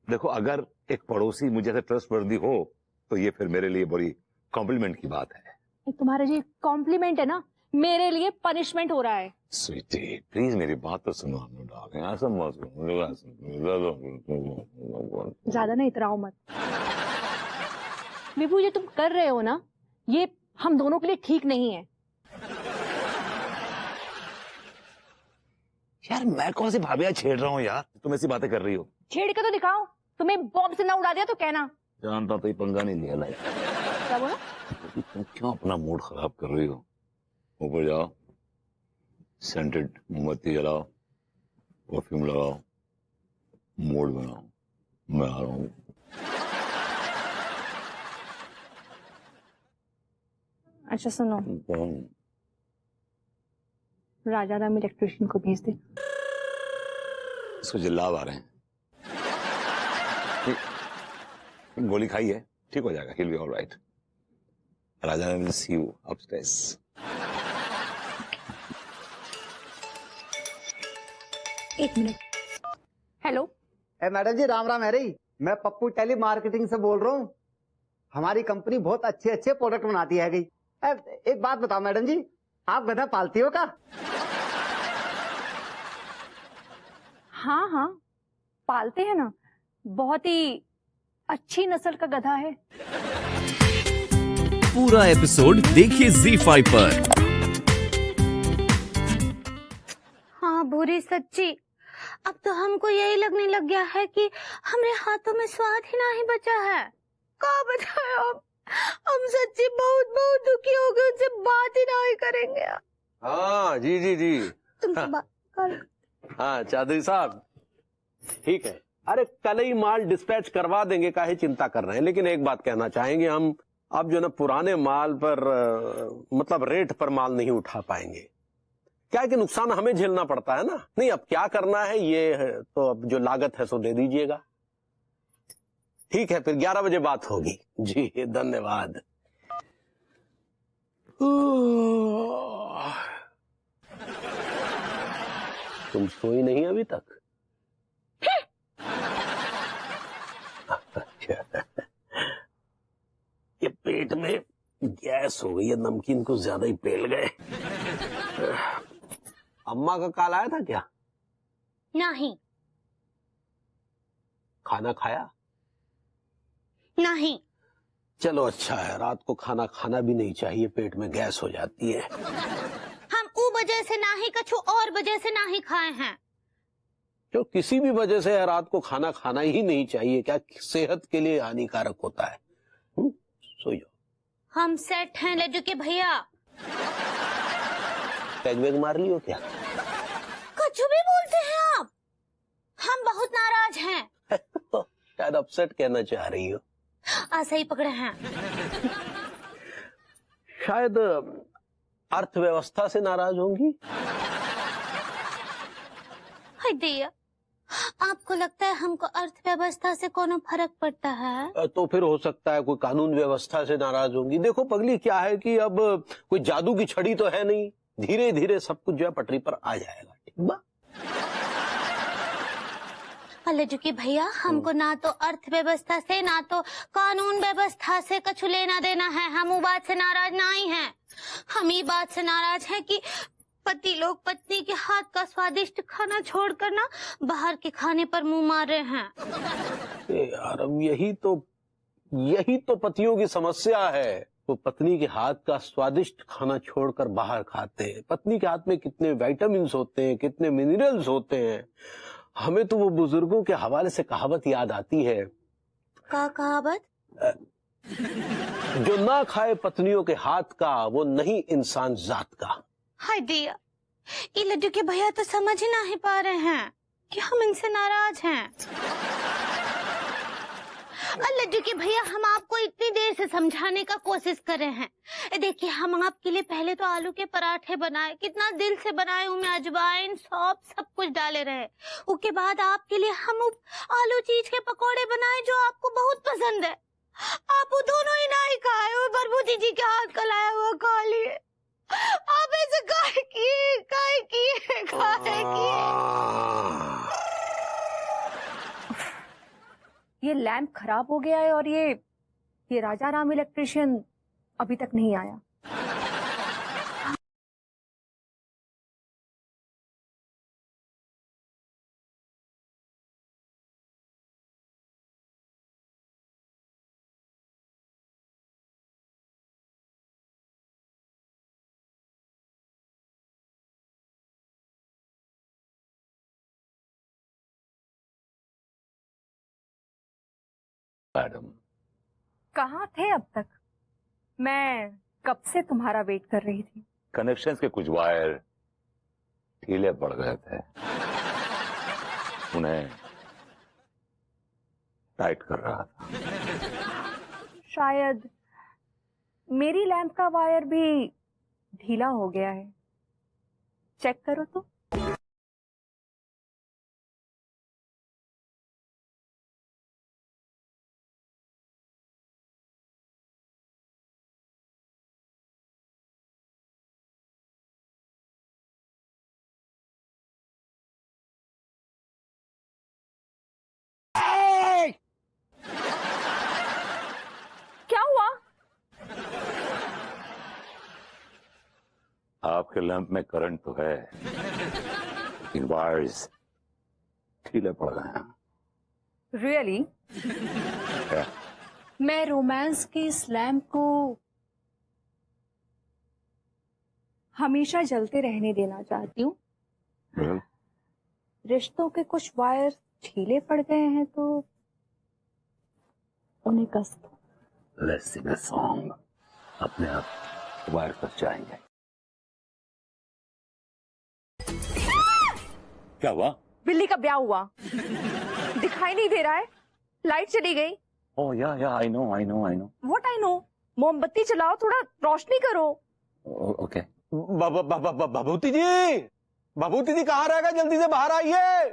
देखो, अगर एक पड़ोसी मुझे से ट्रस्टवर्दी हो तो ये फिर मेरे लिए बड़ी कॉम्प्लीमेंट की बात है। तुम्हारा जी कॉम्प्लीमेंट है ना, मेरे लिए पनिशमेंट हो रहा है। स्वीटी प्लीज मेरी बात तो सुनो। ऐसा मत ज्यादा ना इतराओ मत। विभू, ये तुम कर रहे हो ना, ये हम दोनों के लिए ठीक नहीं है। यार मैं कौन सी भाभियां छेड़ रहा हूँ यार, तुम ऐसी बातें कर रही हो। छेड़ के तो दिखाओ, तुम्हें बॉम्ब से ना उड़ा दिया तो कहना। जानता तो ये पंगा नहीं लिया लाइक। क्या बोला? तुम क्यों अपना मूड खराब कर रही हो? ऊपर जाओ, सेंटेड मोमबत्ती जलाओ, परफ्यूम लगाओ, मूड बनाओ, मैं आ रहा हूँ। अच्छा सुनो, राजा राम इलेक्ट्रिशियन को भेज दे। इसको जिल्लाब आ रहे हैं। गोली खाई है, ठीक हो जाएगा, he'll be all right. Raja Ram will see you upstairs. एक मिनट। हेलो मैडम जी, राम राम है रही। मैं पप्पू टेली मार्केटिंग से बोल रहा हूँ। हमारी कंपनी बहुत अच्छे अच्छे प्रोडक्ट बनाती है गई। एक बात बताओ मैडम जी, आप गधा पालती हो क्या? हाँ हाँ, पालते हैं ना, बहुत ही अच्छी नस्ल का गधा है। पूरा एपिसोड देखिए ZEE5 पर। हाँ बुरी सच्ची, अब तो हमको यही लगने लग गया है कि हमारे हाथों में स्वाद ही नहीं बचा है। क्या बताए हम सच्ची बहुत बहुत दुखी हो गए, उनसे बात ही नहीं करेंगे। हाँ जी जी जी। तुमसे बात कर। हाँ चौधरी साहब, ठीक है। अरे कल ही माल डिस्पैच करवा देंगे, काहे चिंता कर रहे हैं। लेकिन एक बात कहना चाहेंगे, हम अब जो ना पुराने माल पर मतलब रेट पर माल नहीं उठा पाएंगे। क्या है कि नुकसान हमें झेलना पड़ता है ना। नहीं, अब क्या करना है ये तो अब जो लागत है सो दे दीजिएगा। ठीक है, फिर 11 बजे बात होगी। जी धन्यवाद। तुम सोई नहीं अभी तक? ये पेट में गैस हो गई है, नमकीन को ज्यादा ही पेल गए। अम्मा का कॉल आया था क्या? नहीं खाना खाया? नहीं। चलो अच्छा है, रात को खाना खाना भी नहीं चाहिए, पेट में गैस हो जाती है। हम ऊ वजह से नहीं, कछु और वजह से नहीं खाए हैं। जो किसी भी वजह से रात को खाना खाना ही नहीं चाहिए, क्या सेहत के लिए हानिकारक होता है। सो जाओ। हम सेट हैं लड्डू के भैया। पैग वैग मार लियो क्या? कुछ भी बोलते हैं आप, हम बहुत नाराज हैं। शायद अपसेट कहना चाह रही हो। ऐसा ही पकड़े हैं। शायद अर्थव्यवस्था से नाराज होंगी। हाय दिया, आपको लगता है हमको अर्थव्यवस्था से कोनो फर्क पड़ता है? तो फिर हो सकता है कोई कानून व्यवस्था से नाराज होंगी। देखो पगली, क्या है कि अब कोई जादू की छड़ी तो है नहीं, धीरे धीरे सब कुछ जो है पटरी पर आ जाएगा। ठीक बा? लड्डू के भैया, हमको ना तो अर्थव्यवस्था से ना तो कानून व्यवस्था से कुछ लेना देना है। हम वो बात से नाराज नहीं हैं। हम ये बात से नाराज हैं कि पति लोग पत्नी के हाथ का स्वादिष्ट खाना छोड़कर ना बाहर के खाने पर मुंह मार रहे हैं। यार अब यही तो पतियों की समस्या है। वो पत्नी के हाथ का स्वादिष्ट खाना छोड़कर बाहर खाते हैं। पत्नी के हाथ में कितने विटामिन्स होते हैं, कितने मिनरल्स होते हैं। हमें तो वो बुजुर्गों के हवाले से कहावत याद आती है। का कहावत? जो ना खाए पत्नियों के हाथ का, वो नहीं इंसान जात का। हाय दिया, ये लड्डू के भैया तो समझ ही नहीं पा रहे हैं कि हम इनसे नाराज हैं। लड्डू के भैया, हम आपको इतनी देर से समझाने का कोशिश कर रहे हैं। देखिए, हम आपके लिए पहले तो आलू के पराठे बनाए, कितना दिल से बनाए, उनमें अजवाइन सौंफ सब कुछ डाले रहे। उसके बाद आपके लिए हम आलू चीज के पकोड़े बनाए जो आपको बहुत पसंद है। आप वो दोनों ही नहीं खाए, वो बरबूजी जी के हाथ का लाया हुआ खा लिए। आप ऐसे काहे किए? ये लैंप खराब हो गया है और ये राजा राम इलेक्ट्रिशियन अभी तक नहीं आया। मैडम, कहाँ थे अब तक? मैं कब से तुम्हारा वेट कर रही थी। कनेक्शंस के कुछ वायर ढीले पड़ गए थे, उन्हें टाइट कर रहा था। शायद मेरी लैंप का वायर भी ढीला हो गया है। चेक करो तो। क्या हुआ? आपके लैंप में करंट तो है, लेकिन वायर्स ढीले पड़ गए हैं। रियली? क्या? मैं रोमांस के इस लैंप को हमेशा जलते रहने देना चाहती हूँ। Well, रिश्तों के कुछ वायर ढीले पड़ गए हैं तो उन्हें कस दो। let's sing a song. अपने आप वायर कस जाएंगे। क्या हुआ? बिल्ली का ब्याह हुआ। दिखाई नहीं दे रहा है, लाइट चली गई। ओह या I know. What I know? मोमबत्ती चलाओ, थोड़ा रोशनी करो। ओके। भभूति जी कहाँ रह गए? जल्दी से बाहर आइए।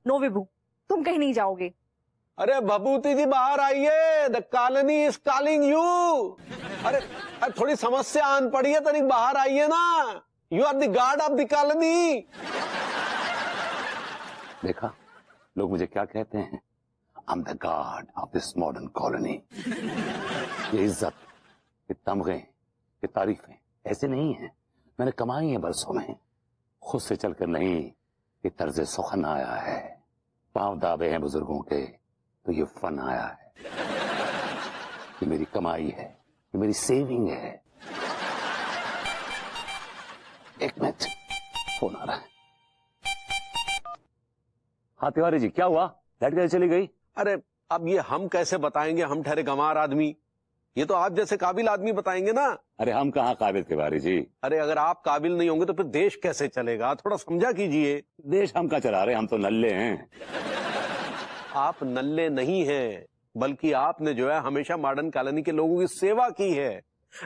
नो विभू, तुम कहीं नहीं जाओगे। अरे भभूति जी बाहर आइए, the colony is calling you. अरे थोड़ी समस्या आन पड़ी है, तनिक बाहर आइए ना। You are the guard of the colony. देखा लोग मुझे क्या कहते हैं? I am the guard of this modern colony. ये इज्जत, ये तमगे, ये तारीफें ऐसे नहीं है, मैंने कमाई है बरसों में। खुद से चलकर नहीं, ये तर्ज सुखन आया है। पांव दाबे हैं बुजुर्गों के तो ये फन आया है। ये मेरी कमाई है, ये मेरी सेविंग है। एक मिनट, फोन आ रहा है। हाँ तिवारी जी, क्या हुआ? लाइट कैसे चली गई? अरे अब ये हम कैसे बताएंगे, हम ठहरे गंवार आदमी। ये तो आप जैसे काबिल आदमी बताएंगे ना। अरे हम कहाँ काबिल तिवारी जी। अरे अगर आप काबिल नहीं होंगे तो फिर देश कैसे चलेगा? थोड़ा समझा कीजिए। देश हम का चला रहे, हम तो नल्ले हैं। आप नल्ले नहीं हैं, बल्कि आपने जो है हमेशा मॉडर्न कॉलोनी के लोगों की सेवा की है।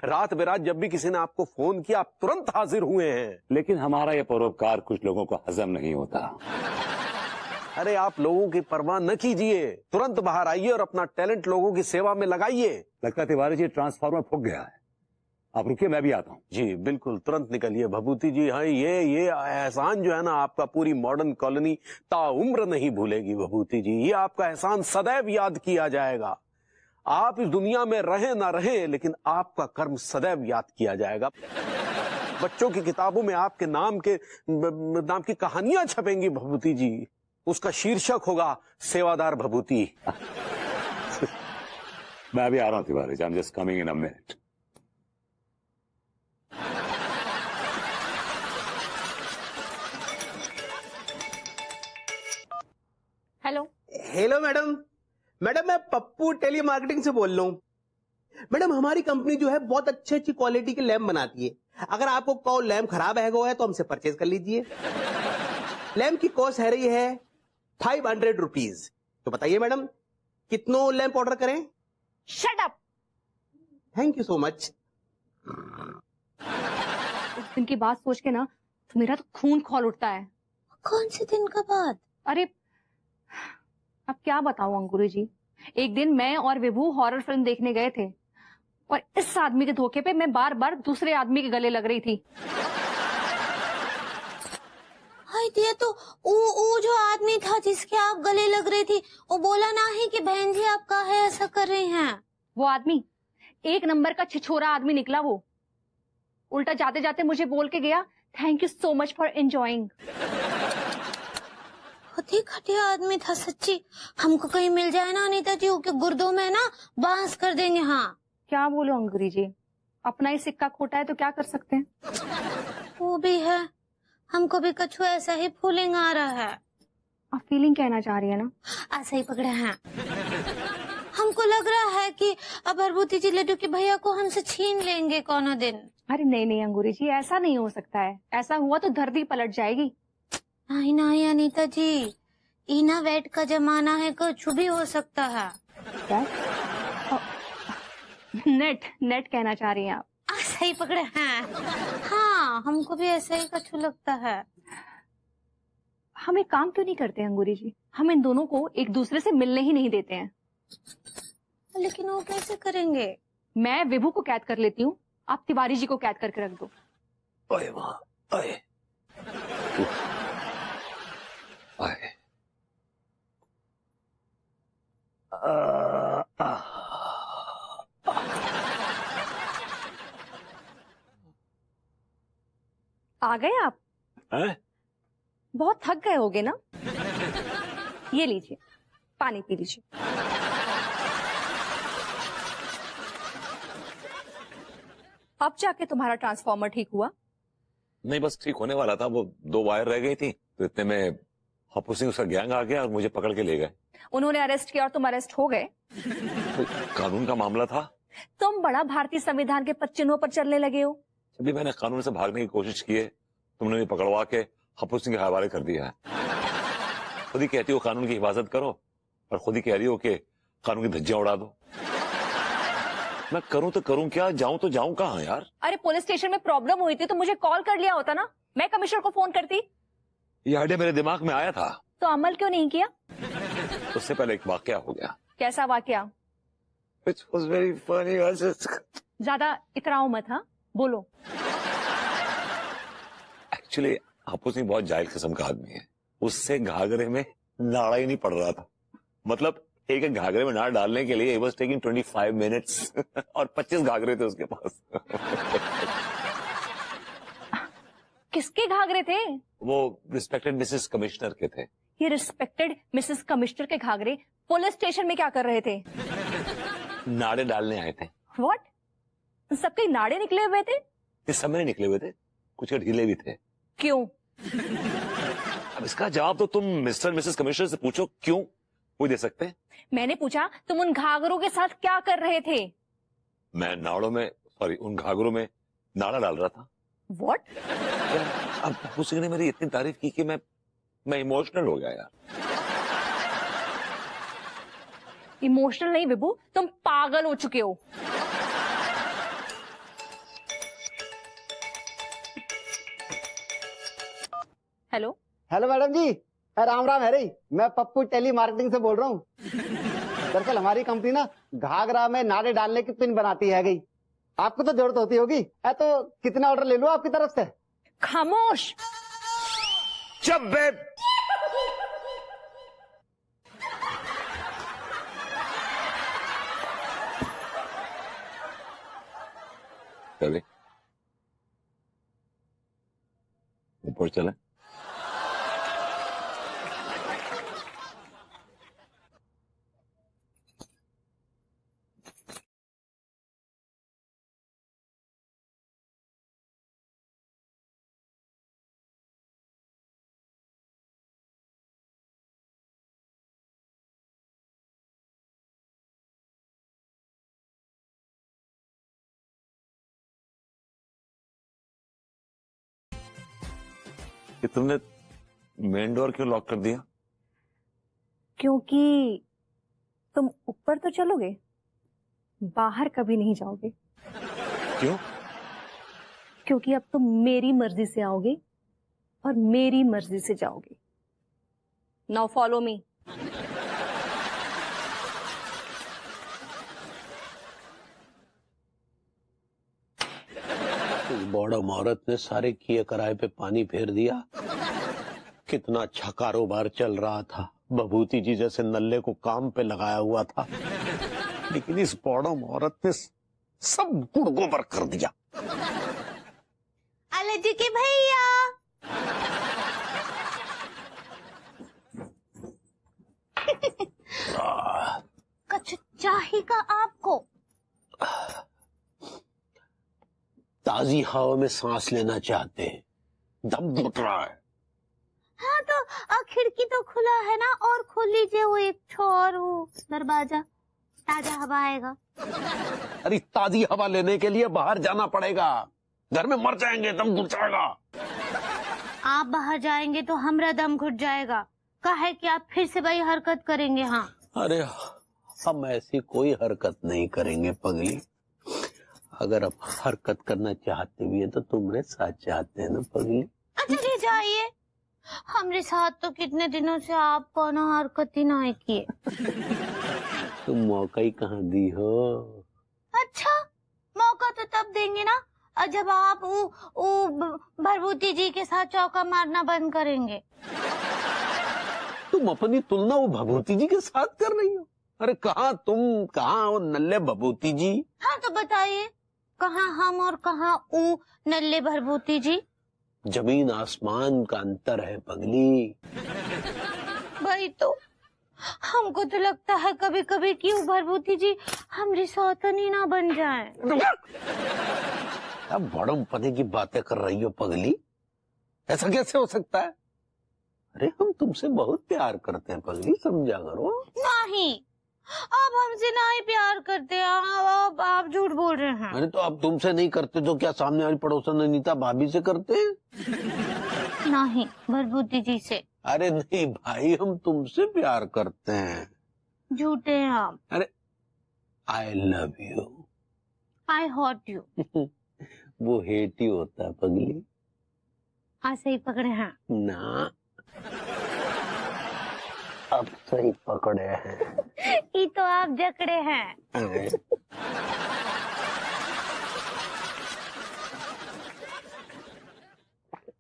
रात बेरात जब भी किसी ने आपको फोन किया आप तुरंत हाजिर हुए हैं। लेकिन हमारा ये परोपकार कुछ लोगों को हजम नहीं होता। अरे आप लोगों की परवाह न कीजिए, तुरंत बाहर आइए और अपना टैलेंट लोगों की सेवा में लगाइए। लगता तिवारी जी ट्रांसफार्मर फूक गया है, आप रुकिए मैं भी आता हूँ। जी बिल्कुल, तुरंत निकलिए भभूति जी। हाँ, ये एहसान जो है ना आपका पूरी मॉडर्न कॉलोनी ताउम्र नहीं भूलेगी भभूति जी। ये आपका एहसान सदैव याद किया जाएगा। आप इस दुनिया में रहे ना रहे, लेकिन आपका कर्म सदैव याद किया जाएगा। बच्चों की किताबों में आपके नाम की कहानियां छपेंगी भभूति जी। उसका शीर्षक होगा सेवादार भभूति। मैं भी आ रहा हूँ Tiwari ji, I am just coming in a minute. Hello. Hello madam. मैं पप्पू टेली मार्केटिंग से बोल रहा हूँ। मैडम हमारी कंपनी जो है बहुत अच्छी क्वालिटी के लैंप बनाती है। अगर आपको कोई लैंप खराब है तो हमसे परचेज कर लीजिए। लैंप की कॉस्ट है रही है 500 रुपीज। तो बताइए मैडम कितनों लैंप ऑर्डर करें? Shut up. Thank you so much. उस दिन की बात सोच के ना तो मेरा तो खून खौल उठता है। कौन से दिन का बात? अरे अब क्या बताऊं अंकुरी जी, एक दिन मैं और विभू हॉरर फिल्म देखने गए थे और इस आदमी के धोखे पे मैं बार बार दूसरे आदमी के गले लग रही थी। दिखाई दिया तो वो जो आदमी था जिसके आप गले लग रही थी, वो बोला ना ही कि बहन जी आप काहे ऐसा कर रही हैं। वो आदमी एक नंबर का छिछोरा आदमी निकला। वो उल्टा जाते जाते मुझे बोल के गया, thank you so much for enjoying. बहुत ही घटिया आदमी था सच्ची। हमको कहीं मिल जाए ना अनीता जी, के गुर्दों में ना बांस कर देंगे। हाँ क्या बोलो अंकुरी जी, अपना ही सिक्का खोटा है तो क्या कर सकते हैं। वो भी है, हमको भी कछु ऐसा ही फीलिंग आ रहा है। आप फीलिंग कहना चाह रही है ना? ऐसा ही पकड़े हैं। हमको लग रहा है कि अब अरबूती जी लड्डू के भैया को हमसे छीन लेंगे कोनो दिन। अरे नहीं नहीं अंकुरी जी, ऐसा नहीं हो सकता है। ऐसा हुआ तो धरती पलट जाएगी। नहीं नहीं अनीता जी, इना वेट का जमाना है, कुछ भी हो सकता है। क्या? नेट नेट कहना चाह रही हैं आप? ऐसा ही पकड़े हैं। हाँ हमको भी ऐसा ही कछु लगता है। हम एक काम क्यों नहीं करते अंगूरी जी, हम इन दोनों को एक दूसरे से मिलने ही नहीं देते हैं। लेकिन वो कैसे करेंगे? मैं विभू को कैद कर लेती हूँ, आप तिवारी जी को कैद करके रख दो। ओए माँ, ओए ओए। आ गए आप? हैं? बहुत थक गए होगे ना? ये लीजिए, पानी पी लीजिए। अब जाके तुम्हारा ट्रांसफॉर्मर ठीक हुआ? नहीं, बस ठीक होने वाला था। वो 2 वायर रह गई थी, तो इतने में हप्पू सिंह उसका गैंग आ गया और मुझे पकड़ के ले गए। उन्होंने अरेस्ट किया और तुम अरेस्ट हो गए? तो कानून का मामला था। तुम बड़ा भारतीय संविधान के पच्चीनों पर चलने लगे हो। जब भी मैंने कानून से भागने की कोशिश की है, तुमने भी पकड़वा के हप्पू सिंह के हवाले कर दिया है। खुद ही कहती हो कानून की हिफाजत करो और खुद ही कह रही हो कि कानून की धज्जियां उड़ा दो। मैं करूं तो करूं क्या, जाऊं तो जाऊं कहां यार? अरे पुलिस स्टेशन में प्रॉब्लम हुई थी तो मुझे कॉल कर लिया होता ना, मैं कमिश्नर को फोन करती। ये आइडिया मेरे दिमाग में आया था, तो अमल क्यों नहीं किया? उससे पहले एक वाकया हो गया। कैसा वाकया? Which was very funny. ज्यादा इतराओ मत, हाँ बोलो। एक्चुअली हप्पू सिंह बहुत जाहिल किस्म का आदमी है। उससे घाघरे में नाड़ा ही नहीं पड़ रहा था। मतलब एक एक घाघरे में नाड़ डालने के लिए was taking 25 मिनट्स और 25 घाघरे थे उसके पास। किसके घाघरे थे? वो रिस्पेक्टेड मिसेस कमिश्नर के थे। ये रिस्पेक्टेड मिसेस कमिश्नर के घाघरे पुलिस स्टेशन में क्या कर रहे थे? नाड़े डालने आए थे। व्हाट? सबके नाड़े निकले हुए थे? इस समय निकले हुए थे, कुछ के ढीले भी थे। क्यों? अब इसका जवाब तो तुम मिस्टर मिसेस कमिश्नर से पूछो, क्यों वो दे सकते हैं। मैंने पूछा तुम उन घाघरों के साथ क्या कर रहे थे? मैं नाड़ों में, सॉरी उन घाघरों में नाड़ा डाल रहा था। व्हाट? अब हप्पू सिंह ने मेरी इतनी तारीफ की कि मैं इमोशनल हो गया यार। इमोशनल नहीं विभू, तुम पागल हो चुके हो। हेलो हेलो मैडम जी, राम राम है रही। मैं पप्पू टेली मार्केटिंग से बोल रहा हूँ। दरअसल हमारी कंपनी ना घाघरा में नाड़े डालने की पिन बनाती है गई। आपको तो जरूरत होती होगी, है तो कितना ऑर्डर ले लूं आपकी तरफ से? खामोश। जब बे चले ऊपर चले। कि तुमने मेन डोर क्यों लॉक कर दिया? क्योंकि तुम ऊपर तो चलोगे, बाहर कभी नहीं जाओगे। क्यों? क्योंकि अब तुम मेरी मर्जी से आओगे और मेरी मर्जी से जाओगे। Now follow me. इस बॉडम औरत ने सारे किए कराए पे पानी फेर दिया। कितना अच्छा कारोबार चल रहा था, बभूति जी जैसे नल्ले को काम पे लगाया हुआ था, लेकिन इस बॉडम औरत ने सब गुड़ गोबर कर दिया। आलू के भैया, कुछ चाहिएगा आपको? ताजी हवा में सांस लेना चाहते हैं, दम घुट रहा है। हाँ तो खिड़की तो खुला है ना, और खोल लीजिए वो एक छोर वो दरवाजा, ताजा हवा आएगा। अरे ताजी हवा लेने के लिए बाहर जाना पड़ेगा, घर में मर जाएंगे, दम घुट जाएगा। आप बाहर जाएंगे तो हमारा दम घुट जाएगा, काहे कि आप फिर से वही हरकत करेंगे। हाँ अरे हम ऐसी कोई हरकत नहीं करेंगे पगली। अगर आप हरकत करना चाहते भी है तो तुम्हारे साथ चाहते हैं ना पगली। अच्छा जी जाइए, हमारे साथ तो कितने दिनों से आप कौन हरकत ही नहीं किए। तुम मौका ही कहाँ दी हो। अच्छा मौका तो तब देंगे ना जब आप भरभूति जी के साथ चौका मारना बंद करेंगे। तुम अपनी तुलना वो भभूति जी के साथ कर रही हो। अरे कहाँ तुम, कहाँ वो नल्ले भभूति जी। हाँ तो बताइए, कहाँ हम और कहाँ ऊ नल्ले भरभूति जी। जमीन आसमान का अंतर है पगली। वही तो, हमको तो लगता है कभी कभी कि वो भरभूति जी हमारी सौतनी ना बन जाए। अब बड़म पने की बातें कर रही हो पगली, ऐसा कैसे हो सकता है। अरे हम तुमसे बहुत प्यार करते हैं पगली, समझा करो। नहीं, आप हमसे नहीं प्यार करते, आप झूठ बोल रहे हैं। अरे तो अब तुमसे नहीं करते तो क्या सामने वाली पड़ोसन अनीता भाभी से करते हैं? नहीं, भरभूति जी से। अरे नहीं भाई, हम तुमसे प्यार करते हैं। झूठे हैं आप। अरे I love you. I hot you. वो हेट ही होता है पगली। आज सही पकड़े हैं ना, अब सही पकड़े हैं। ये तो आप जकड़े हैं।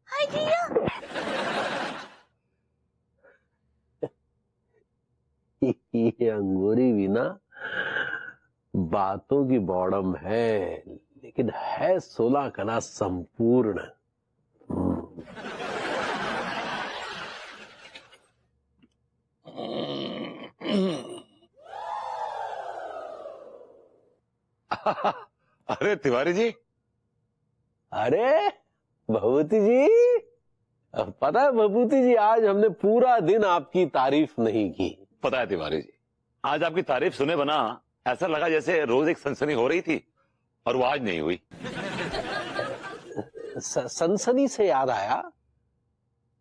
हाय जिया। ये अंगूरी भी ना बातों की बॉडम है, लेकिन है 16 कला संपूर्ण। अरे तिवारी जी। अरे भभूति जी, पता है भभूति जी, आज हमने पूरा दिन आपकी तारीफ नहीं की। पता है तिवारी जी, आज आपकी तारीफ सुने बना ऐसा लगा जैसे रोज एक सनसनी हो रही थी और वो आज नहीं हुई। सनसनी से याद आया,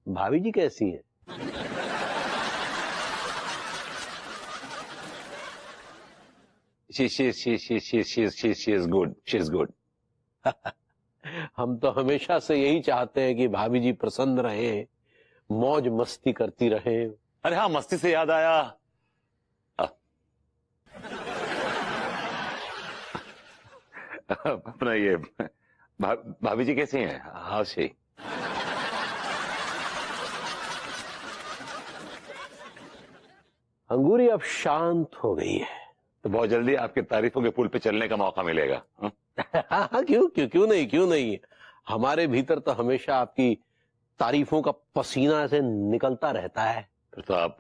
भाभी जी कैसी है? She is good. She is good. हम तो हमेशा से यही चाहते हैं कि भाभी जी प्रसन्न रहें, मौज मस्ती करती रहें। अरे हाँ, मस्ती से याद आया, अपना ये भाभी जी कैसी हैं? हाँ शी। अंगूरी अब शांत हो गई है, तो बहुत जल्दी आपके तारीफों के पुल पे चलने का मौका मिलेगा। हाँ क्यों नहीं। हमारे भीतर तो हमेशा आपकी तारीफों का पसीना ऐसे निकलता रहता है। फिर तो आप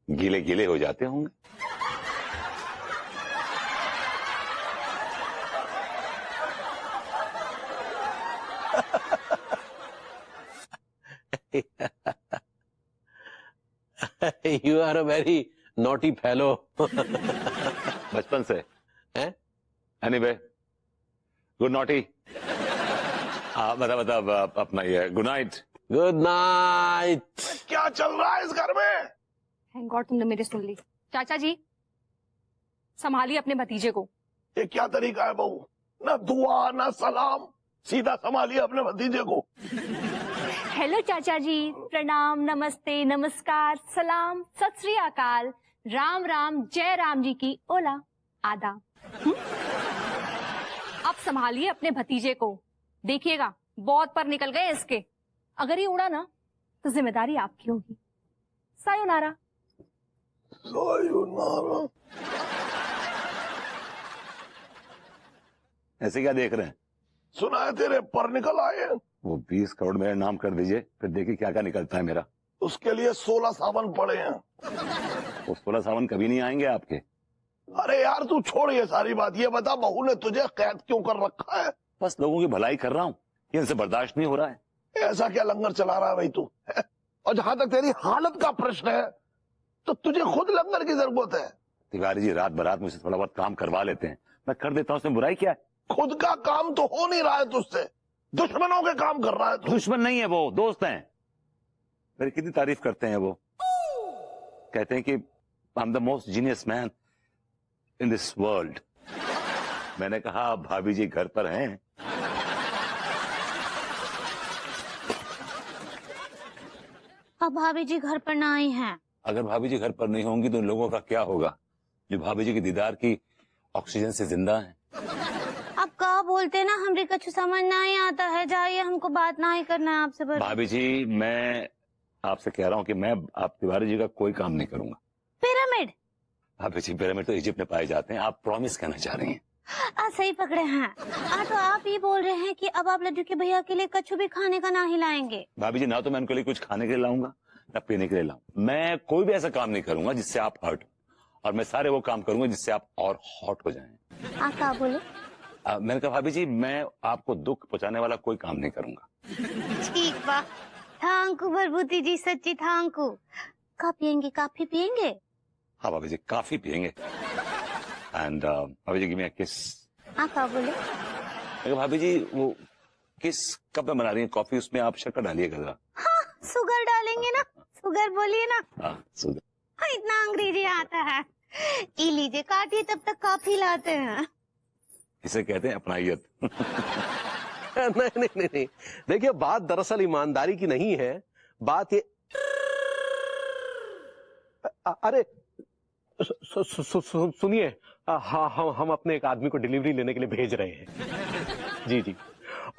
गीले गीले हो जाते होंगे। You are a very naughty fellow. बचपन से हैं? Anyway, good naughty. मतलब अपना ये गुड नाइट। Good night. क्या चल रहा है इस घर में? थैंक गॉड तुमने मेरी सुन ली। चाचा जी संभालिए अपने भतीजे को। ये क्या तरीका है बहू? ना दुआ ना सलाम, सीधा संभालिए अपने भतीजे को। हेलो चाचा जी, प्रणाम, नमस्ते, नमस्कार, सलाम, सत श्री अकाल, राम राम, जय राम जी की ओला आदाब। अब संभालिए अपने भतीजे को, देखिएगा बहुत पर निकल गए इसके। अगर ये उड़ा ना तो जिम्मेदारी आपकी होगी। सायोनारा। ऐसे क्या देख रहे हैं? सुना है तेरे पर निकल आए हैं। वो 20 करोड़ मेरा नाम कर दीजिए, फिर देखिए क्या क्या निकलता है मेरा। उसके लिए 16 सावन पड़े हैं। वो 16 सावन कभी नहीं आएंगे आपके। अरे यार तू छोड़ ये सारी बात, ये बता बहू ने तुझे कैद क्यों कर रखा है? बस लोगों की भलाई कर रहा हूँ, ये इनसे बर्दाश्त नहीं हो रहा है। ऐसा क्या लंगर चला रहा है भाई तू? और जहां तक तेरी हालत का प्रश्न है तो तुझे खुद लंगर की जरूरत है। तिवारी जी रात बरात मुझसे थोड़ा बहुत काम करवा लेते हैं, मैं कर देता हूँ, उसमें बुराई क्या है? खुद का काम तो हो नहीं रहा है तुझसे, दुश्मनों के काम कर रहा है तू। दुश्मन नहीं है वो, दोस्त हैं। मेरी कितनी तारीफ करते हैं वो, कहते हैं कि आई am the most genius man in this world. मैंने कहा भाभी जी घर पर हैं। अब भाभी जी घर पर ना आई हैं। अगर भाभी जी घर पर नहीं होंगी तो उन लोगों का क्या होगा जो भाभी जी की दीदार की ऑक्सीजन से जिंदा हैं? आप क्या बोलते ना, हमरे कछु समझ ना ही आता है। जाइए, हमको बात ना ही करना है आपसे। बस भाभी जी मैं आपसे कह रहा हूँ कि मैं आप तिवारी जी का कोई काम नहीं करूंगा। पिरामिड? भाभी जी पिरामिड तो इजिप्ट में पाए जाते हैं, आप प्रॉमिस कहना चाह रही हैं। सही पकड़े हैं। तो आप ये बोल रहे हैं कि अब आप लड्डू के भैया के लिए कछु भी खाने का ना ही लाएंगे? भाभी जी ना तो मैं उनके लिए कुछ खाने के लिए लाऊंगा ना पीने के लिए लाऊंगा। मैं कोई भी ऐसा काम नहीं करूंगा जिससे आप हर्ट हो, और मैं सारे वो काम करूंगा जिससे आप और हॉट हो जाएं। आप क्या बोले? मैंने कहा भाभी जी मैं आपको दुख पहुंचाने वाला कोई काम नहीं करूंगा। ठीक बा। थैंकू भरभूति जी, सच्ची थैंकू। का पियेंगे? काफी पियेंगे? हाँ भाभी जी काफी पियेंगे। एंड भाभी जी गिव मी अ किस। आप क्या बोले? भाभी जी वो किस कप में बना रही है कॉफी, उसमें आप शक्कर डालिएगा जरा। हाँ, शुगर डालेंगे ना। शुगर बोलिए ना। हाँ शुगर। हाँ, इतना अंग्रेजी आता है। ई लीजिए, काटिए, तब तक काफी लाते हैं। इसे कहते हैं अपनाइयत। नहीं नहीं नहीं नहीं, देखिए बात दरअसल ईमानदारी की नहीं है, बात ये अरे सुनिए, हाँ हम अपने एक आदमी को डिलीवरी लेने के लिए भेज रहे हैं। जी जी,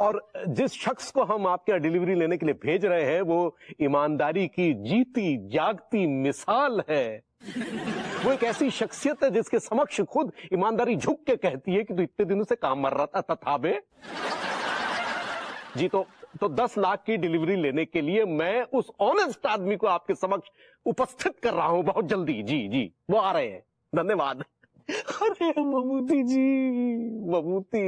और जिस शख्स को हम आपके यहाँ डिलीवरी लेने के लिए भेज रहे हैं वो ईमानदारी की जीती जागती मिसाल है। वो एक ऐसी शख्सियत है जिसके समक्ष खुद ईमानदारी झुक के कहती है कि तू इतने दिनों से काम मर रहा था बे। जी तो 10 लाख की डिलीवरी लेने के लिए मैं उस ऑनेस्ट आदमी को आपके समक्ष उपस्थित कर रहा हूं बहुत जल्दी। जी जी, वो आ रहे हैं। धन्यवाद। अरे ममूती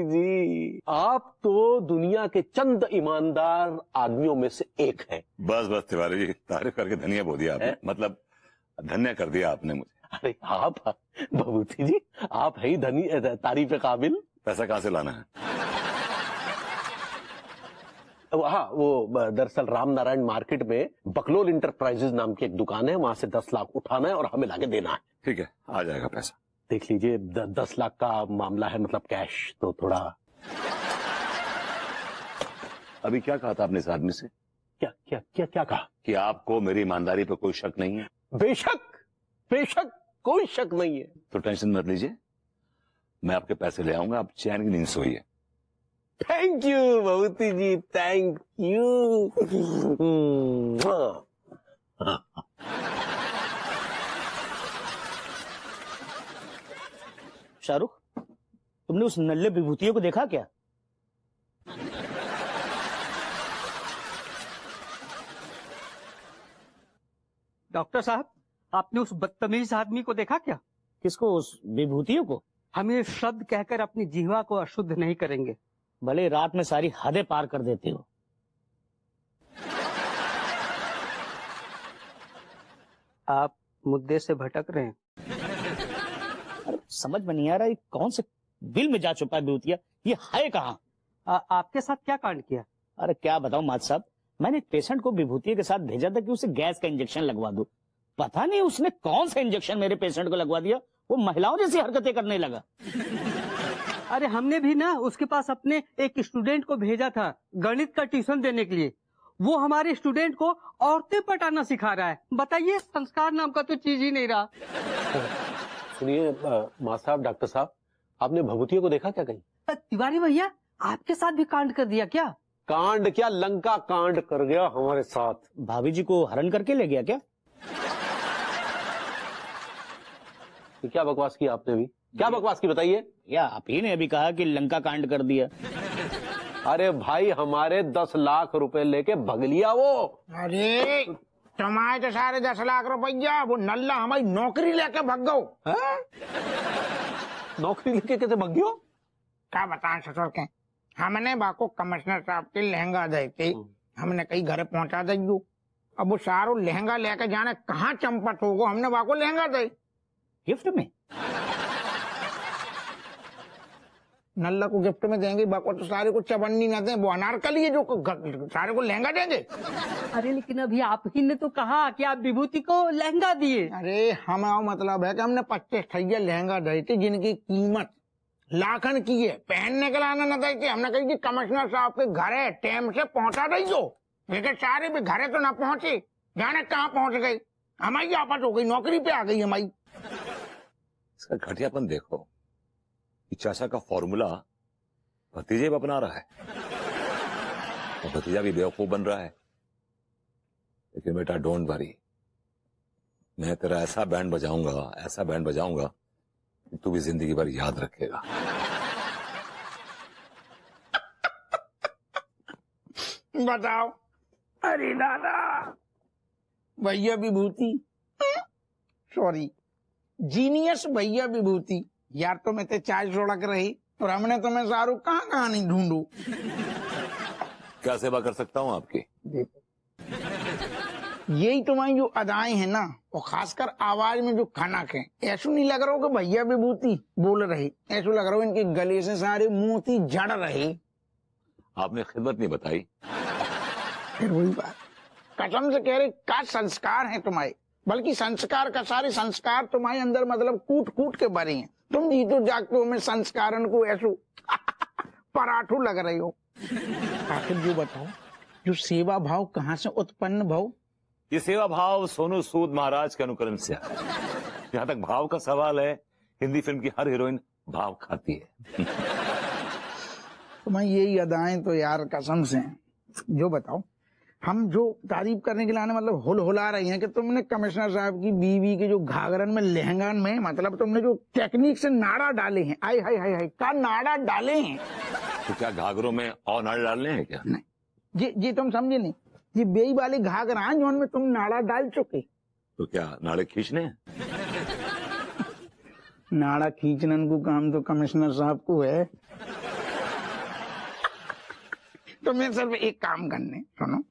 जी, आप तो दुनिया के चंद ईमानदार आदमियों में से एक हैं। बस बस तिवारी जी, तारीफ करके धनिया बो दिया आपने, मतलब धन्य कर दिया आपने मुझे। अरे आप ममूती जी, आप है ही धनी तारीफ काबिल। पैसा कहाँ से लाना है? हाँ, वो दरअसल राम नारायण मार्केट में बकलोल इंटरप्राइजेज नाम की एक दुकान है, वहां से 10 लाख उठाना है और हमें लाके देना है। ठीक है, आ जाएगा पैसा। देख लीजिए 10 लाख का मामला है, मतलब कैश तो थोड़ा। अभी क्या कहा था आपने इस आदमी से? क्या क्या क्या क्या कहा? कि आपको मेरी ईमानदारी पर कोई शक नहीं है। बेशक कोई शक नहीं है। तो टेंशन मत लीजिए, मैं आपके पैसे ले आऊंगा, आप चैन की नींद सोइए। Thank you Mammootty ji, thank you. Shahrukh, तुमने उस नल्ले विभूतियों को देखा क्या? डॉक्टर साहब, आपने उस बदतमीज आदमी को देखा क्या? किसको? उस विभूतियों को? हम ये शब्द कहकर अपनी जीवा को अशुद्ध नहीं करेंगे। भले रात में सारी हदें पार कर देते हो। आप मुद्दे से भटक रहे हैं। समझ में नहीं आ रहा ये कौन से बिल में जा चुका है विभूतिया, ये है कहाँ? आपके साथ क्या कांड किया? अरे क्या बताऊं मात साहब, मैंने एक पेशेंट को विभूतिया के साथ भेजा था कि उसे गैस का इंजेक्शन लगवा दो। पता नहीं उसने कौन सा इंजेक्शन मेरे पेशेंट को लगवा दिया, वो महिलाओं जैसी हरकतें करने लगा। अरे हमने भी ना उसके पास अपने एक स्टूडेंट को भेजा था गणित का ट्यूशन देने के लिए। वो हमारे स्टूडेंट को औरतें पटाना सिखा रहा है। बताइए, संस्कार नाम का तो चीज ही नहीं रहा। सुनिए माँ साहब, डॉक्टर साहब, आपने भभूतियों को देखा क्या कहीं? तिवारी भैया, आपके साथ भी कांड कर दिया क्या? कांड क्या, लंका कांड कर गया हमारे साथ। भाभी जी को हरण करके ले गया क्या? ये क्या बकवास की आपने भी, क्या बकवास की बताइए? या आप ही ने अभी कहा कि लंका कांड कर दिया। अरे भाई हमारे 10 लाख रुपए लेके भग लिया वो। अरे तुम्हारे तो सारे 10 लाख रुपया, वो नल्ला हमारी नौकरी लेके भग गो। नौकरी लेके कैसे भग गयो? क्या बताएं ससुर के, हमने बाको कमिश्नर साहब के लहंगा दे थे, हमने कहीं घर पहुंचा दियो। अब वो सारो लहंगा लेके जाने कहाँ चंपट होगो, हमने बाको लहंगा दे गिफ्ट में। नल्ला को गिफ्ट में देंगे, बाको तो सारे को चवन्नी न दें, वो अनारकली है जो सारे को लहंगा देंगे। अरे लेकिन अभी आप ही ने तो कहा कि आप विभूति को लहंगा दिए। अरे हमारा मतलब है कि हमने 25 ठैया लहंगा दे थे जिनकी कीमत लाखन की है, पहनने के लाना न दे। हमने कही कि कमिश्नर साहब के घरे टाइम से पहुंचा दो, लेकिन सारे भी घरे तो न पहुंचे, जाने कहाँ पहुंच गए। हमारी आपत हो गई, नौकरी पे आ गई हमारी। इसका घटियापन देखो कि चाचा का फॉर्मूला भतीजे भी अपना रहा है और भतीजा भी बेवकूफ बन रहा है। लेकिन बेटा डोंट वरी, मैं तेरा ऐसा बैंड बजाऊंगा, ऐसा बैंड बजाऊंगा कि तू भी जिंदगी भर याद रखेगा। बताओ। अरे दादा, भैया विभूति, सॉरी जीनियस भैया विभूति, यार तो मैं ते चाय सड़क रही और हमने तो मैं शाहरुख कहाँ नहीं ढूंढू। क्या सेवा कर सकता हूँ आपकी? यही तुम्हारी जो अदाएं हैं ना, और खासकर आवाज में जो खनक है, ऐसा नहीं लग रहा हो कि भैया विभूति बोल रहे, ऐसा लग रहा हो इनके गले से सारे मोती जड़ रहे। आपने खिदमत नहीं बताई। फिर वही बात, कसम से कह रहे, का संस्कार है तुम्हारे, बल्कि संस्कार का सारे संस्कार तुम्हारे अंदर मतलब कूट कूट के भरे हैं। तुम जीतो जागते हो में संस्कारन को ऐसो पराठू लग रही हो। आखिर जो बताओ, जो सेवा भाव कहाँ से उत्पन्न भाव? ये सेवा भाव सोनू सूद महाराज के अनुकरण से आया। जहां तक भाव का सवाल है, हिंदी फिल्म की हर हीरोइन भाव खाती है। तुम्हारी यही अदाएं तो यार कसम से। जो बताओ, हम जो तारीफ करने के लिए आने मतलब हुल हुला रही हैं कि तुमने कमिश्नर साहब की बीवी के जो घाघरन में लहंगन में मतलब तुमने जो टेक्निक से नाड़ा डाले हैं, आय हाय हाय हाय का नाड़ा डाले हैं। तो क्या घाघरों में और नाड़े डालने हैं क्या? नहीं जी तुम समझे नहीं, ये बेई वाले घाघरा हैं जो में तुम नाड़ा डाल चुके। तो क्या नाड़े खींचने हैं? नाड़ा खींचने को काम तो कमिश्नर साहब को है। तो मैं सिर्फ एक काम करने, सुनो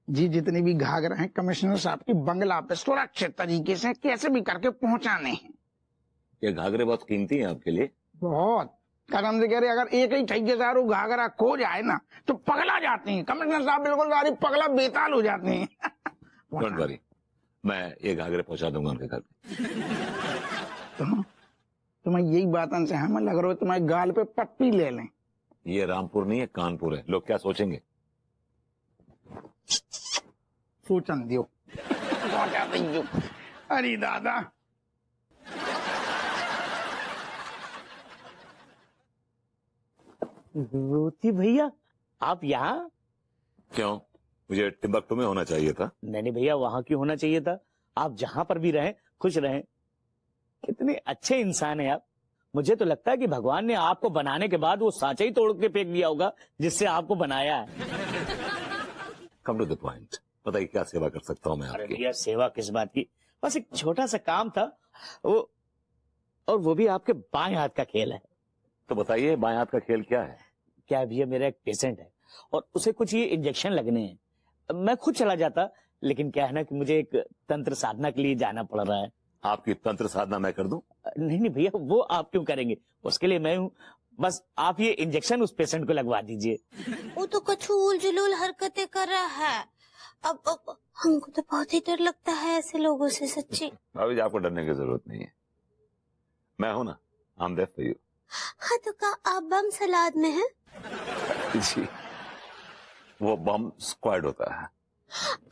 जी, जितने भी घाघरा हैं कमिश्नर साहब की बंगला पे सुरक्षित तरीके से कैसे भी करके पहुंचाने हैं। ये घाघरे बहुत कीमती हैं आपके लिए। बहुत कसम से कह रहे, अगर एक ही ठेकेदार घाघरा खो जाए ना तो पगला जाते हैं कमिश्नर साहब, बिल्कुल सारी पगला बेताल हो जाते हैं। डोंट वरी, मैं ये घाघरे पहुंचा दूंगा उनके घर पे। तुम्हें यही बात से हमें लग रहा है तुम्हारे गाल पे पट्टी ले लें। ये रामपुर नहीं है, कानपुर है। लोग क्या सोचेंगे? सोचन दियो। अरे दादा, विभूति भैया आप यहाँ? क्यों, मुझे टिम्बकटू में होना चाहिए था? नहीं भैया, वहां क्यों होना चाहिए था? आप जहां पर भी रहें खुश रहें। कितने अच्छे इंसान हैं आप। मुझे तो लगता है कि भगवान ने आपको बनाने के बाद वो सांचा ही तोड़ के फेंक दिया होगा जिससे आपको बनाया है। कम टू द पॉइंट, बताइए क्या सेवा कर सकता हूँ मैं अरे आपकी? भैया सेवा किस बात की, बस एक छोटा सा काम था वो, और वो भी आपके बाएं हाथ का खेल है। तो बताइए बाएं हाथ का खेल क्या है? क्या है भैया, मेरा एक पेशेंट है और उसे कुछ ये इंजेक्शन लगने हैं। मैं खुद चला जाता, लेकिन क्या है ना कि मुझे एक तंत्र साधना के लिए जाना पड़ रहा है। आपकी तंत्र साधना मैं कर दूं? नहीं नहीं भैया, वो आप क्यों करेंगे, उसके लिए मैं हूँ। बस आप ये इंजेक्शन उस पेशेंट को लगवा दीजिए। वो तो कछु उलझुल हरकतें कर रहा है। अब हमको तो बहुत ही डर लगता है ऐसे लोगों से, सच्ची। भाभी जी, आपको डरने की जरूरत नहीं है, मैं हूं ना, I am there for you. हाँ तो क्या आप बम सलाद में हैं? जी, वो बम स्क्वाड होता है।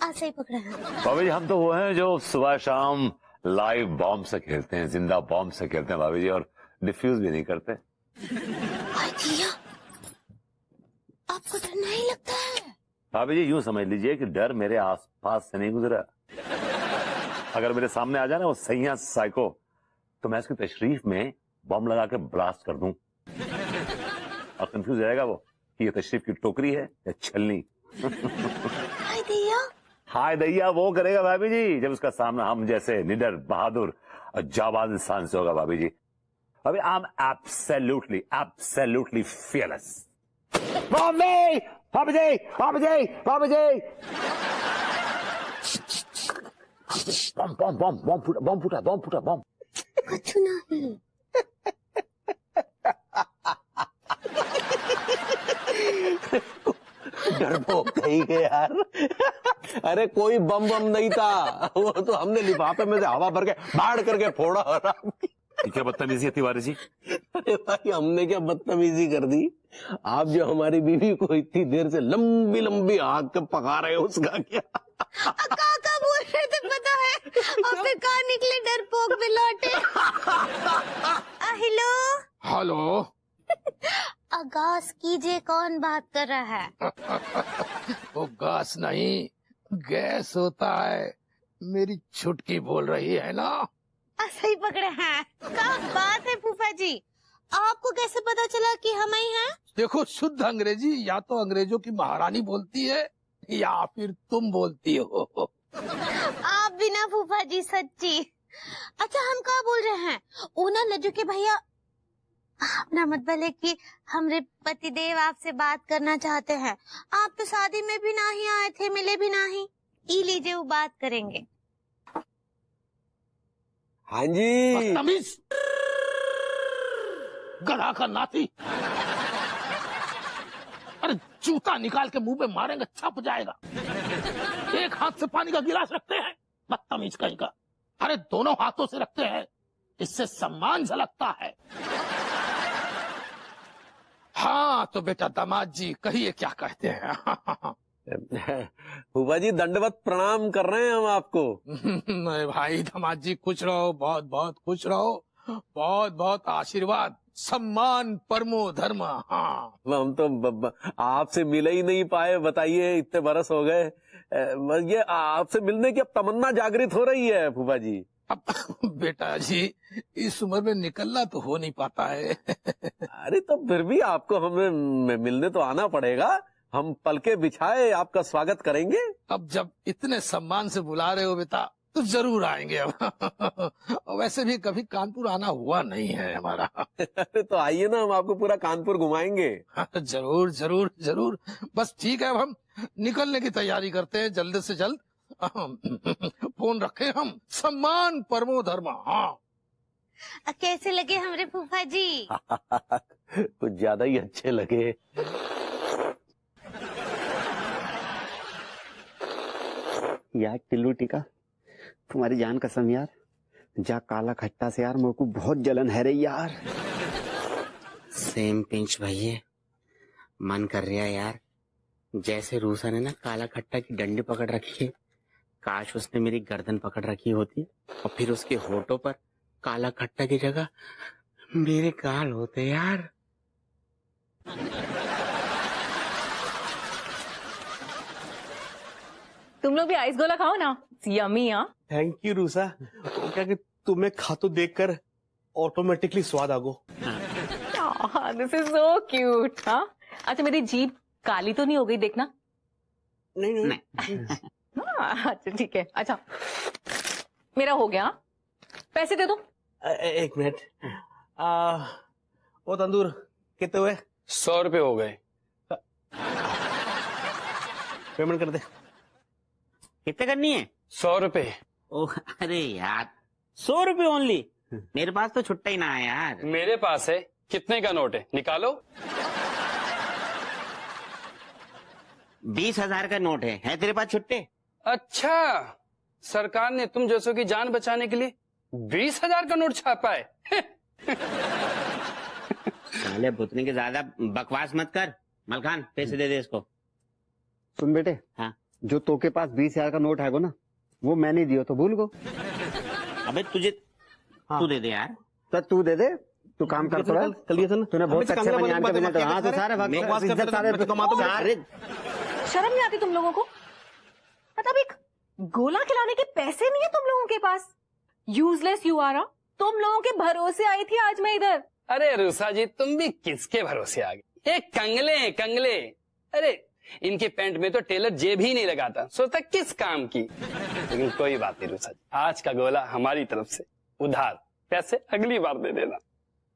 ऐसे ही पकड़ा है। भाभी जी, हम तो वो हैं जो सुबह शाम लाइव बॉम्ब से खेलते हैं, जिंदा बॉम्ब से खेलते हैं भाभी जी, और डिफ्यूज भी नहीं करते। भैया आपको डर नहीं लगता है? भाभी जी यूं समझ लीजिए कि डर मेरे आसपास से नहीं गुजरा। अगर मेरे सामने आ जाए ना वो सैया साइको, तो मैं उसकी तशरीफ में बम लगा के ब्लास्ट कर दूं और कंफ्यूज रहेगा वो कि ये तशरीफ की टोकरी है या छलनी। हाय दैया। हाय दैया वो करेगा भाभी जी जब उसका सामना हम जैसे निडर, बहादुर और जाबाज इंसान से होगा भाभी जी। अभी आई एम एब्सोल्युटली फियरलेस। भाभी जी, भाभी जी, भाभी जी। बम फूटा। कुछ नहीं। डरपोक कहीं के यार। अरे कोई बम नहीं था, वो तो हमने लिफाफे में से हवा भर के बाढ़ करके फोड़ा। क्या बदतमीजी है तिवारी जी? अरे भाई हमने क्या बदतमीजी कर दी? आप जो हमारी बीवी को इतनी देर से लंबी लंबी आग के पका रहे हो उसका क्या? काका बोल रहे थे पता है, और फिर कहाँ निकले डरपोक में लौटे। Hello hello. आगाज कीजिए, कौन बात कर रहा है? वो गैस नहीं, गैस होता है। मेरी छुटकी बोल रही है ना। सही पकड़े हैं। क्या बात है फूफा जी, आपको कैसे पता चला कि हम ही हैं? देखो शुद्ध अंग्रेजी या तो अंग्रेजों की महारानी बोलती है या फिर तुम बोलती हो। आप भी ना फूफा जी, सच्ची। अच्छा हम क्या बोल रहे हैं? ऊना लज्जू के भैया, अपना मतलब है कि हमरे पतिदेव आपसे बात करना चाहते हैं। आप तो शादी में भी नहीं आए थे, मिले भी नहीं। ई लीजिए, वो बात करेंगे। हाँ जी। बदतमीज, गधा का नाती। अरे जूता निकाल के मुंह पे मारेंगे छप जाएगा। एक हाथ से पानी का गिलास रखते हैं, बदतमीज कहीं का। अरे दोनों हाथों से रखते हैं, इससे सम्मान झलकता है। हाँ तो बेटा दामाद जी कहिए क्या कहते हैं? फूफा जी दंडवत प्रणाम कर रहे हैं हम आपको। नहीं भाई दामाद जी खुश रहो, बहुत बहुत खुश रहो, बहुत बहुत आशीर्वाद, सम्मान परमो धर्म। हाँ हम तो आपसे मिल ही नहीं पाए, बताइए इतने बरस हो गए। ये आपसे मिलने की अब तमन्ना जागृत हो रही है फूफा जी। अब बेटा जी इस उम्र में निकलना तो हो नहीं पाता है। अरे तो फिर भी आपको हमें मिलने तो आना पड़ेगा। हम पलके बिछाए आपका स्वागत करेंगे। अब जब इतने सम्मान से बुला रहे हो बेटा तो जरूर आएंगे। अब वैसे भी कभी कानपुर आना हुआ नहीं है हमारा। अरे तो आइए ना, हम आपको पूरा कानपुर घुमाएंगे। जरूर जरूर जरूर। बस ठीक है, अब हम निकलने की तैयारी करते हैं जल्द से जल्द। फोन रखे हम, सम्मान परमो धर्म। हाँ कैसे लगे हमरे फूफा जी? कुछ ज्यादा ही अच्छे लगे। यार टिल्लू टिका, तुम्हारी जान कसम यार, जा काला खट्टा से यार मेरे को बहुत जलन है रे यार। सेम पिंच भैया, मन कर रहा है यार जैसे रूसा ने ना काला खट्टा की डंडी पकड़ रखी है, काश उसने मेरी गर्दन पकड़ रखी होती और फिर उसके होठों पर काला खट्टा की जगह मेरे गाल होते यार। तुम लोग भी आइस गोला खाओ ना, यम्मी। हाँ थैंक यू रूसा। वो क्या कि तुम्हें खातो देखकर ऑटोमेटिकली स्वाद आ गो। This is so cute. हाँ अच्छा, मेरी जीभ काली तो नहीं हो गई देखना? नहीं। अच्छा ठीक है। अच्छा मेरा हो गया, पैसे दे दो। एक मिनट। वो तंदूर कितने हुए? 100 रुपए हो गए। पेमेंट कर दे। कितने करनी है? 100 रुपए। ओह अरे यार 100 रुपए ओनली? मेरे पास तो छुट्टा ही ना है यार। मेरे पास है। कितने का नोट है, निकालो। 20,000 का नोट है तेरे पास छुट्टे? अच्छा, सरकार ने तुम जैसों की जान बचाने के लिए 20,000 का नोट छापा है। साले भुतने के ज्यादा बकवास मत कर। मलखान पैसे दे दे इसको। सुन बेटे, हाँ जो तो के पास 20,000 का नोट है गो ना, वो मैंने दियो तो भूल गो। अबे तुझे तू दे दे यार। तो तू दे दे, तू काम कर थोड़ा। कल दिया था ना तूने बहुत अब अच्छे इससे बनियान के बातें बिना मत हाँ तो किया सारे कर। वक्त मैं बात इज्जत करता सारे हूं, मैं कमाता हूं। सारे शर्म नहीं आती तुम लोगों को? मतलब एक गोला खिलाने के पैसे नहीं है तुम लोगों के पास? Useless you are. तुम लोगों के भरोसे आई थी आज मैं इधर। अरे रूसा जी, तुम भी किसके भरोसे आ गए? ये कंगले हैं कंगले। अरे इनके पैंट में तो टेलर जेब ही नहीं लगाता, सोचता किस काम की। लेकिन कोई बात नहीं रूसा जी, आज का गोला हमारी तरफ से उधार, पैसे अगली बार दे देना।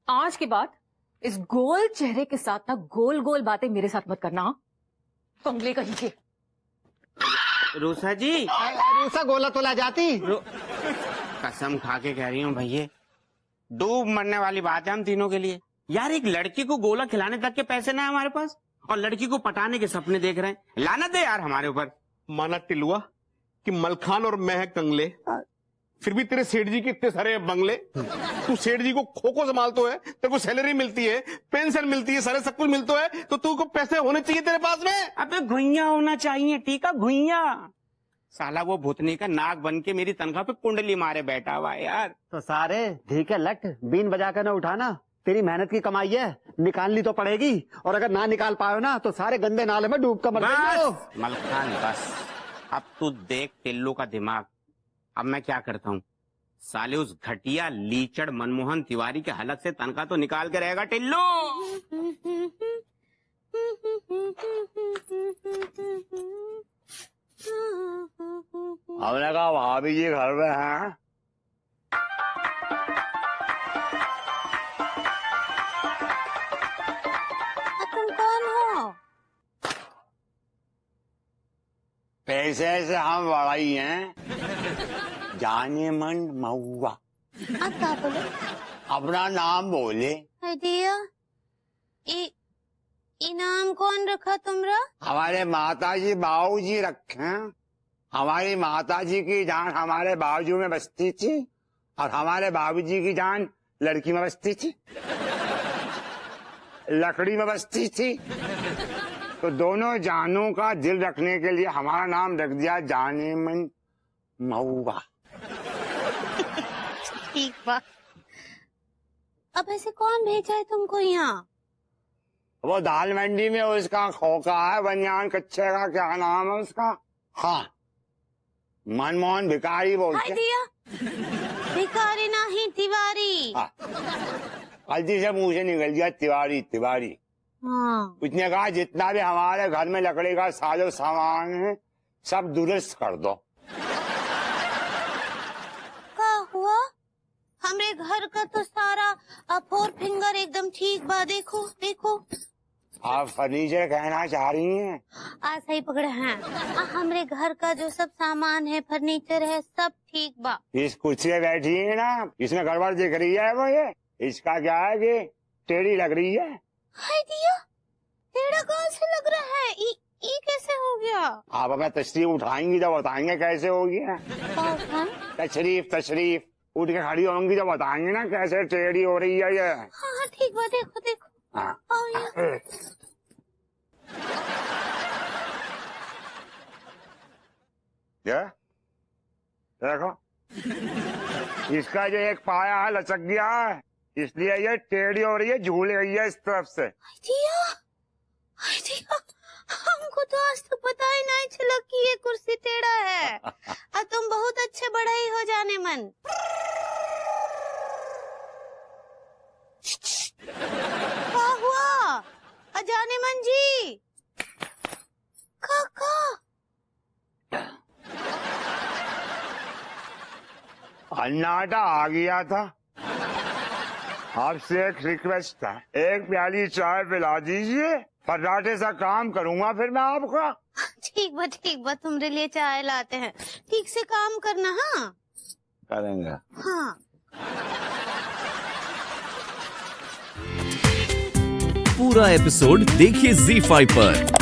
आज के बाद इस गोल चेहरे के साथ ना गोल गोल बातें मेरे साथ मत करना। कंगले कहीं के। रूसा जी, रूसा गोला तो ला जाती। कसम खा के कह रही हूँ भैया, डूब मरने वाली बात है हम तीनों के लिए। यार एक लड़की को गोला खिलाने तक के पैसे ना है हमारे पास, और लड़की को पटाने के सपने देख रहे हैं। लानत है यार हमारे ऊपर। माना टिलुआ कि मलखान और मैं है कंगले, फिर भी तेरे सेठ जी के इतने सारे बंगले। तू सेठ जी को खो खो संभालतो है, तेरे को सैलरी मिलती है, पेंशन मिलती है, सारे सब कुछ मिलता है, तो तू को पैसे होने चाहिए तेरे पास में। अबे घुइया होना चाहिए, ठीक है घुइया। साला वो भूतनी का नाक बन के मेरी तनख्वाह पे कुंडली मारे बैठा हुआ है यार। तो सारे ठीक है लट, बीन बजा कर ना उठाना। तेरी मेहनत की कमाई है, निकालनी तो पड़ेगी। और अगर ना निकाल पाओ ना तो सारे गंदे नाले में डूब कर मर जाओगे। मलखान बस, अब तू देख टिल्लू का दिमाग। अब मैं क्या करता हूँ, साले उस घटिया लीचड़ मनमोहन तिवारी के हलक से तनख्वाह तो निकाल के रहेगा टिल्लू। हमने कहा भाभी जी घर में हैं। तुम कौन हो? पैसे से हम बड़ाई हैं, जाने मन महुआ। आप क्या बोले? अपना नाम बोले। दिया इनाम कौन रखा तुमरा? हमारे माताजी बाबूजी रखे। हमारी माताजी की जान हमारे बाजू में बसती थी, और हमारे बाबूजी की जान लड़की में बसती थी, लकड़ी में बसती थी। तो दोनों जानों का दिल रखने के लिए हमारा नाम रख दिया जाने मन महुआ। ठीक बात। अब ऐसे कौन भेजा है तुमको यहाँ? वो दाल मंडी में उसका खोका है बनियान कच्चे का, क्या नाम है उसका? हाँ, मनमोहन भिखारी बोलते। दिया भिखारी नहीं तिवारी। हाँ, गलती से मुंह से निकल गया तिवारी तिवारी। हाँ। उसने कहा जितना भी हमारे घर में लकड़ी का साजो सामान है सब दुरुस्त कर दो। क्या हुआ? हमरे घर का तो सारा 4 फिंगर एकदम ठीक बा। देखो देखो। आप फर्नीचर कहना चाह रही हैं? आज सही पकड़े हैं। हमरे घर का जो सब सामान है, फर्नीचर है, सब ठीक बा। इस कुर्सी पे बैठी है ना, इसमें गड़बड़ दिख रही है। वो ये इसका क्या है कि टेढ़ी लग रही है। हाय दिया, टेढ़ा कहाँ से लग रहा है? ई कैसे हो गया? आप हमें तशरीफ उठाएंगी तो बताएंगे कैसे होगी। तशरीफ तशरीफ उठ के खड़ी होंगी तो बताएंगे ना कैसे टेढ़ी हो रही है ये। हाँ ठीक बा। देखो देखो। हाँ। क्या देखो, इसका जो एक पाया है लचक गया है, इसलिए ये टेढ़ी हो रही है, झूल गई है इस तरफ से। दिया, हमको तो आज तक पता ही नहीं चला कि ये कुर्सी टेढ़ा है। अब तुम बहुत अच्छे बढ़ई हो जाने मन। क्या हुआ अजाने मन जी? काका अन्नाटा आ गया था। आपसे एक रिक्वेस्ट था, एक प्याली चाय पिला दीजिए, फर्राटे सा काम करूंगा फिर मैं आपका। ठीक बा, तुम्हारे लिए चाय लाते हैं। ठीक से काम करना। हाँ करेंगे। हाँ। पूरा एपिसोड देखिए ZEE5 पर।